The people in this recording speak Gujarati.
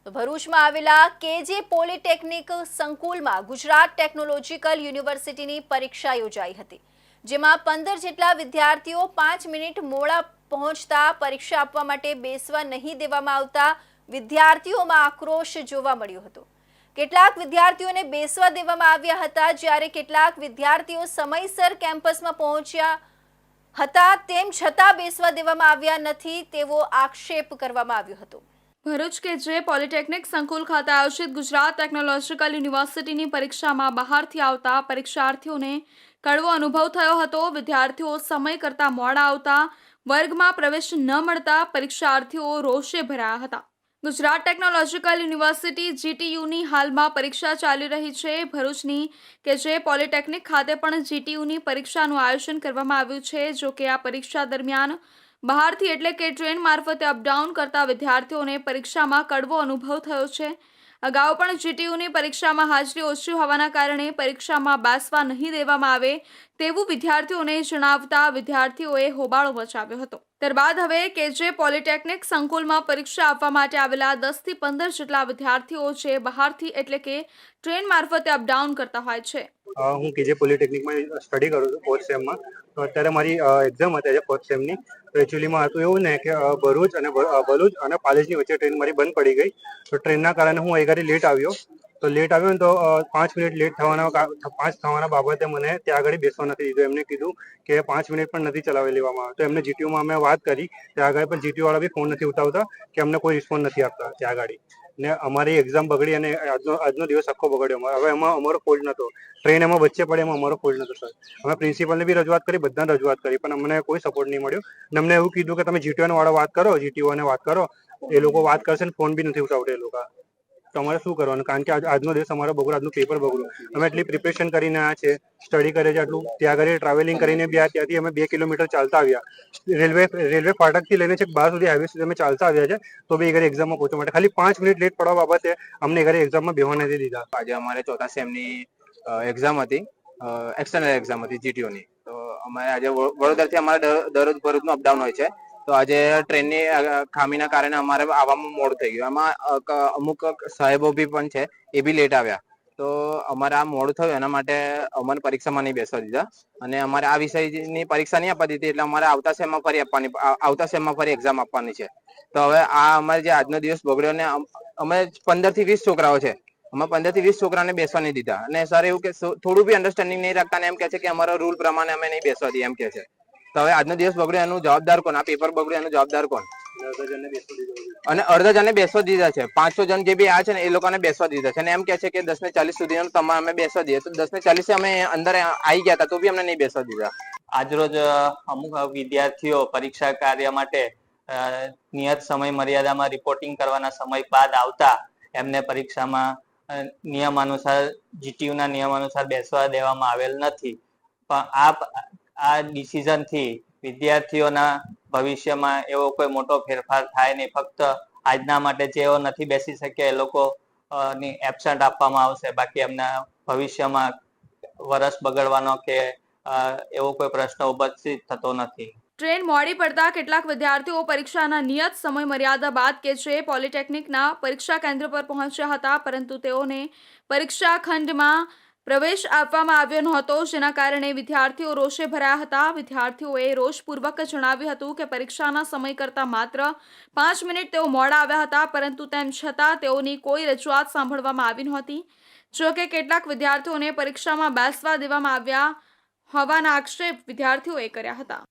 તો ભરૂચમાં આવેલા કેજે પોલિટેકનિક સંકુલમાં ગુજરાત ટેકનોલોજીકલ યુનિવર્સિટીની પરીક્ષા યોજાઈ હતી, જેમાં 15 જેટલા વિદ્યાર્થીઓ 5 મિનિટ મોડા પહોંચતા પરીક્ષા આપવા માટે બેસવા નહીં દેવામાં આવતા વિદ્યાર્થીઓમાં આક્રોશ જોવા મળ્યો હતો। કેટલાક વિદ્યાર્થીઓને બેસવા દેવામાં આવ્યા હતા, જ્યારે કેટલાક વિદ્યાર્થીઓ સમયસર કેમ્પસમાં પહોંચ્યા હતા તેમ છતાં બેસવા દેવામાં આવ્યા નથી તેવો આક્ષેપ કરવામાં આવ્યો હતો। ભરૂચ કેજે પોલિટેકનિક સંકુલ ખાતે આયોજિત ગુજરાત ટેકનોલોજીકલ યુનિવર્સિટીની પરીક્ષામાં બહારથી આવતા પરીક્ષાર્થીઓને કડવો અનુભવ થયો હતો। વિદ્યાર્થીઓ સમય કરતાં મોડા આવતા વર્ગમાં પ્રવેશ ન મળતા પરીક્ષાર્થીઓ રોષે ભરાયા હતા। ગુજરાત ટેકનોલોજીકલ યુનિવર્સિટી જીટીયુની હાલમાં પરીક્ષા ચાલી રહી છે। ભરૂચની કેજે પોલિટેકનિક ખાતે પણ જીટીયુની પરીક્ષાનું આયોજન કરવામાં આવ્યું છે। જો કે આ પરીક્ષા દરમિયાન બહારથી એટલે કે ટ્રેન મારફતે અપડાઉન કરતા વિદ્યાર્થીઓને પરીક્ષામાં કડવો અનુભવ થયો છે। અગાઉ પણ જીટીયુની પરીક્ષામાં હાજરી ઓછી હોવાના કારણે પરીક્ષામાં બેસવા નહીં દેવામાં આવે તેવું વિદ્યાર્થીઓને જણાવતા વિદ્યાર્થીઓએ હોબાળો મચાવ્યો હતો। ત્યારબાદ હવે કેજે પોલિટેકનિક સંકુલમાં પરીક્ષા આપવા માટે આવેલા 10 થી 15 જેટલા વિદ્યાર્થીઓ જે બહારથી એટલે કે ટ્રેન મારફતે અપડાઉન કરતા હોય છે। હું કેજે પોલિટેકનિકમાં સ્ટડી કરું છું ફોર્થ સેમમાં। તો અત્યારે મારી એક્ઝામ હતી આજે ફોર્થ સેમની। તો એકચ્યુઅલીમાં હતું એવું ને કે ભરૂચ અને પાલેજની વચ્ચે ટ્રેન મારી બંધ પડી ગઈ। તો ટ્રેનના કારણે હું અહીં ઘરે લેટ આવ્યો। તો લેટ આવ્યો ને તો 5 મિનિટ લેટ થવાના બાબતે મને ત્યાં આગળ બેસવા નથી દીધું। એમને કીધું કે 5 મિનિટ પણ નથી ચલાવી લેવામાં આવે। તો એમને જીટીયુમાં અમે વાત કરી, ત્યાં આગળ પણ જીટીયુ વાળા બી ફોન નથી ઉઠાવતા કે અમને કોઈ રિસ્પોન્સ નથી આપતા ત્યાં આગળ। ને અમારી એક્ઝામ બગડી અને આજનો દિવસ આખો બગડ્યો। હવે એમાં અમારો ફોલ્ટ નહોતો, ટ્રેન એમાં વચ્ચે પડે એમાં અમારો ફોલ્ટ નહોતો સર। અમે પ્રિન્સિપલને બી રજૂઆત કરી, બધાને રજૂઆત કરી, પણ અમને કોઈ સપોર્ટ નહીં મળ્યો। ને અમને એવું કીધું કે તમે જીટીયુ વાળા વાત કરો, જીટીયુ વાત કરો, એ લોકો વાત કરશે ને ફોન બી નથી ઉઠાવતા એ લોકો। તો અમારે શું કરવાનું? કારણ કે આજનો દિવસ અમારો બગડ્યો, આજનું પેપર બગડ્યું। અમે એટલી પ્રિપરેશન કરીને આવ્યા છે, સ્ટડી કરે છે આટલું, ત્યાં આગળ ટ્રાવેલિંગ કરીને બી ત્યાંથી અમે 2 કિલોમીટર ચાલતા આવ્યા। રેલવે ફાટકથી લઈને છેક બહાર સુધી હાઈવે સુધી અમે ચાલતા આવ્યા છે। તો બી ઘરે એક્ઝામમાં પહોંચવા માટે ખાલી 5 મિનિટ લેટ પડવા બાબતે અમને ઘરે એક્ઝામમાં બેહવા નથી દીધા। આજે અમારે ચોથા સેમની એક્ઝામ હતી, એક્સટર્નલ એક્ઝામ હતી જીટીયુની। તો અમારે આજે વડોદરાથી અમારે દરરોજ ભરૂચનું અપડાઉન હોય છે। તો આજે ટ્રેનની ખામીના કારણે અમારે આવવામાં મોડું થઈ ગયું। એમાં અમુક સાહેબો બી પણ છે, એ બી લેટ આવ્યા। તો અમારે આ મોડું થયું એના માટે અમને પરીક્ષામાં નહીં બેસવા દીધા અને અમારે આ વિષયની પરીક્ષા નહીં આપવા દીધી, એટલે અમારે આવતા સેમમાં ફરી એક્ઝામ આપવાની છે। તો હવે આ અમારે જે આજનો દિવસ બગડ્યો ને અમે 15 થી 20 છોકરાઓ છે, અમે 15 થી 20 છોકરાને બેસવા નહીં દીધા। અને સર એવું કે થોડું બી અન્ડરસ્ટેન્ડિંગ નહીં રાખતા ને એમ કે છે કે અમારા રૂલ પ્રમાણે અમે નહીં બેસવા દઈએ એમ કે છે। તો હવે આજનો દિવસ બગડ્યો એનું જવાબદાર કોણ? આ પેપર બગડ્યો એનું જવાબદાર કોણ? અને અડધા જણને બેસવા દીધા છે। 500 જણ જે બી આ છે ને એ લોકોને બેસવા દીધા છે અને એમ કે છે કે 10 ને 40 સુધી તમારે અમે બેસવા દઈએ। તો 10 ને 40 અમે અંદર આવી ગયા હતા તો બી અમને નહીં બેસવા દીધા। આજરોજ અમુક વિદ્યાર્થીઓ પરીક્ષા કાર્ય માટે નિયત સમય મર્યાદામાં રિપોર્ટિંગ કરવાના સમય બાદ આવતા એમને પરીક્ષામાં નિયમાનુસાર જીટીયુના નિયમાનુસાર બેસવા દેવામાં આવેલ નથી। પણ આ ડિસિઝનથી વિદ્યાર્થીઓના ભવિષ્યમાં એવો કોઈ મોટો ફેરફાર થાય નહીં। ફક્ત આજના માટે જેઓ નથી બેસી શક્યા એ લોકો ની એબસન્ટ આપવામાં આવશે। બાકી એમના ભવિષ્યમાં વર્ષ બગડવાનો કે એવો કોઈ પ્રશ્ન ઉપસ્થિત થતો નથી। ટ્રેન મોડી પડતા કેટલાક વિદ્યાર્થીઓ પરીક્ષાના નિયત સમય મર્યાદા બાદ કેજે પોલિટેકનિકના પરીક્ષા કેન્દ્ર પર પહોંચ્યા હતા, પરંતુ તેઓને પરીક્ષા ખંડમાં પ્રવેશ આપવામાં આવ્યો નહોતો, જેના કારણે વિદ્યાર્થીઓ રોષે ભરાયા હતા। વિદ્યાર્થીઓએ રોષપૂર્વક જણાવ્યું હતું કે પરીક્ષાના સમય કરતાં માત્ર 5 મિનિટ તેઓ મોડા આવ્યા હતા, પરંતુ તેમ છતાં તેઓની કોઈ રજૂઆત સાંભળવામાં આવી નહોતી। જો કે કેટલાક વિદ્યાર્થીઓને પરીક્ષામાં બેસવા દેવામાં આવ્યા હોવાના આક્ષેપ વિદ્યાર્થીઓએ કર્યા હતા।